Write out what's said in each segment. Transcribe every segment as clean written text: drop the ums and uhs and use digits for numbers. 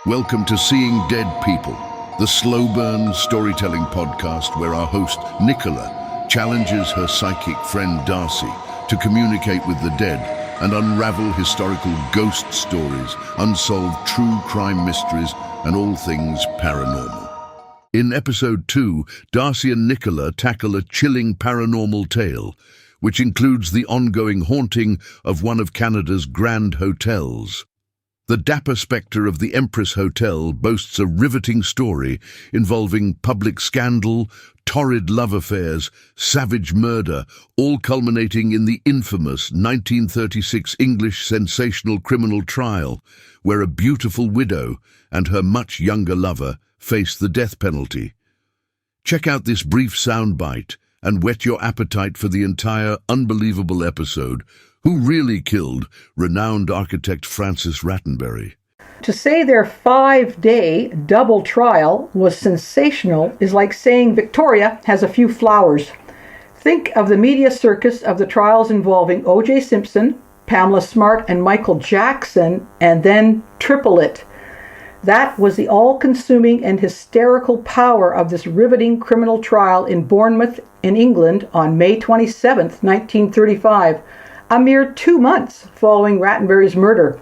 Welcome to Seeing Dead People, the slow burn storytelling podcast where our host, Nicola, challenges her psychic friend Darcy to communicate with the dead and unravel historical ghost stories, unsolved true crime mysteries, and all things paranormal. In episode 2, Darcy and Nicola tackle a chilling paranormal tale, which includes the ongoing haunting of one of Canada's grand hotels. The Dapper Spectre of the Empress Hotel boasts a riveting story involving public scandal, torrid love affairs, savage murder, all culminating in the infamous 1936 English sensational criminal trial, where a beautiful widow and her much younger lover face the death penalty. Check out this brief soundbite and whet your appetite for the entire unbelievable episode. Who really killed renowned architect Francis Rattenbury? To say their 5-day double trial was sensational is like saying Victoria has a few flowers. Think of the media circus of the trials involving O.J. Simpson, Pamela Smart, and Michael Jackson, and then triple it. That was the all-consuming and hysterical power of this riveting criminal trial in Bournemouth, in England, on May 27, 1935. A mere 2 months following Rattenbury's murder.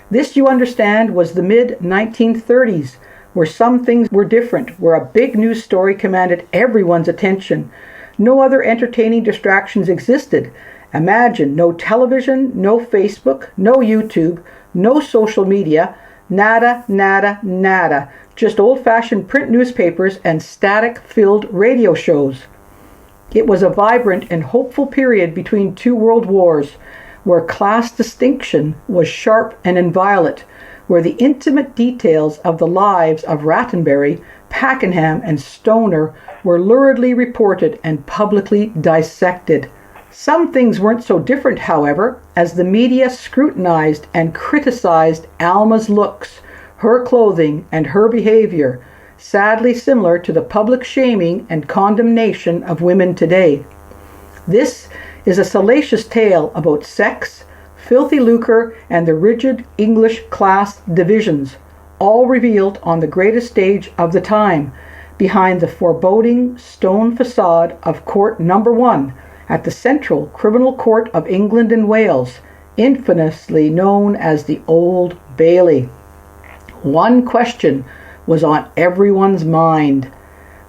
This, you understand, was the mid-1930s, where some things were different, where a big news story commanded everyone's attention. No other entertaining distractions existed. Imagine no television, no Facebook, no YouTube, no social media, nada, nada, nada. Just old-fashioned print newspapers and static-filled radio shows. It was a vibrant and hopeful period between two world wars, where class distinction was sharp and inviolate, where the intimate details of the lives of Rattenbury, Pakenham, and Stoner were luridly reported and publicly dissected. Some things weren't so different, however, as the media scrutinized and criticized Alma's looks, her clothing, and her behavior, sadly similar to the public shaming and condemnation of women today. This is a salacious tale about sex, filthy lucre, and the rigid English class divisions, all revealed on the greatest stage of the time, behind the foreboding stone facade of Court Number 1 at the Central Criminal Court of England and Wales, infamously known as the Old Bailey. One question was on everyone's mind.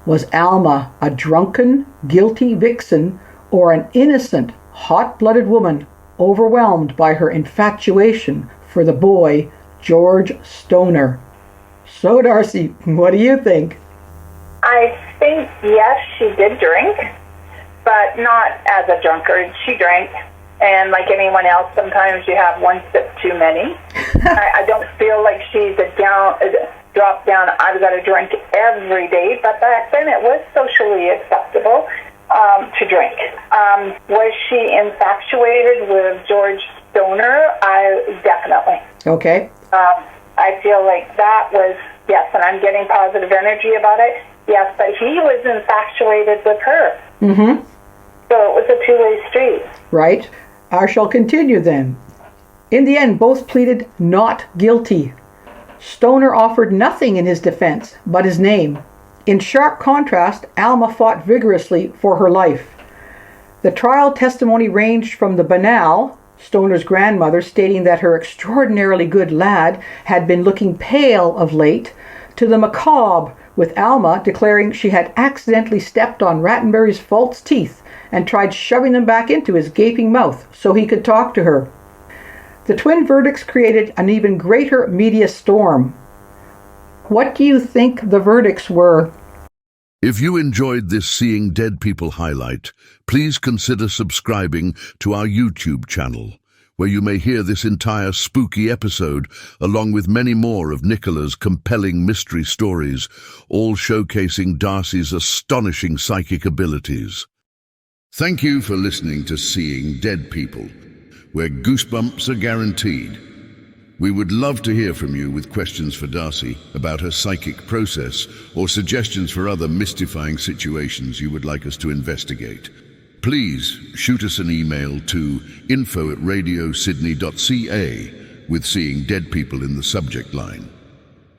Was Alma a drunken, guilty vixen, or an innocent, hot-blooded woman overwhelmed by her infatuation for the boy, George Stoner? So, Darcy, what do you think? I think, yes, she did drink, but not as a drunkard. She drank, and like anyone else, sometimes you have one sip too many. I don't feel like she's drop down, I've got to drink every day, but back then it was socially acceptable to drink. Was she infatuated with George Stoner? Definitely. Okay. I feel like that was, yes, and I'm getting positive energy about it, yes, but he was infatuated with her. Mm-hmm. So it was a two-way street. Right. I shall continue then. In the end, both pleaded not guilty. Stoner offered nothing in his defense but his name. In sharp contrast, Alma fought vigorously for her life. The trial testimony ranged from the banal, Stoner's grandmother stating that her extraordinarily good lad had been looking pale of late, to the macabre, with Alma declaring she had accidentally stepped on Rattenbury's false teeth and tried shoving them back into his gaping mouth so he could talk to her. The twin verdicts created an even greater media storm. What do you think the verdicts were? If you enjoyed this Seeing Dead People highlight, please consider subscribing to our YouTube channel, where you may hear this entire spooky episode, along with many more of Nicola's compelling mystery stories, all showcasing Darcy's astonishing psychic abilities. Thank you for listening to Seeing Dead People, where goosebumps are guaranteed. We would love to hear from you with questions for Darcy about her psychic process or suggestions for other mystifying situations you would like us to investigate. Please shoot us an email to info@radiosydney.ca with Seeing Dead People in the subject line.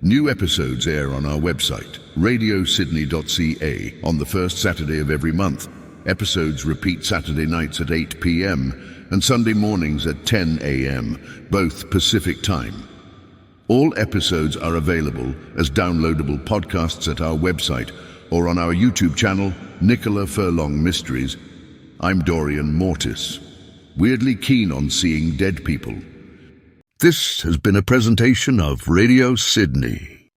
New episodes air on our website, radiosydney.ca, on the first Saturday of every month. Episodes repeat Saturday nights at 8 p.m. and Sunday mornings at 10 a.m., both Pacific time. All episodes are available as downloadable podcasts at our website or on our YouTube channel, Nicola Furlong Mysteries. I'm Dorian Mortis, weirdly keen on seeing dead people. This has been a presentation of Radio Sydney.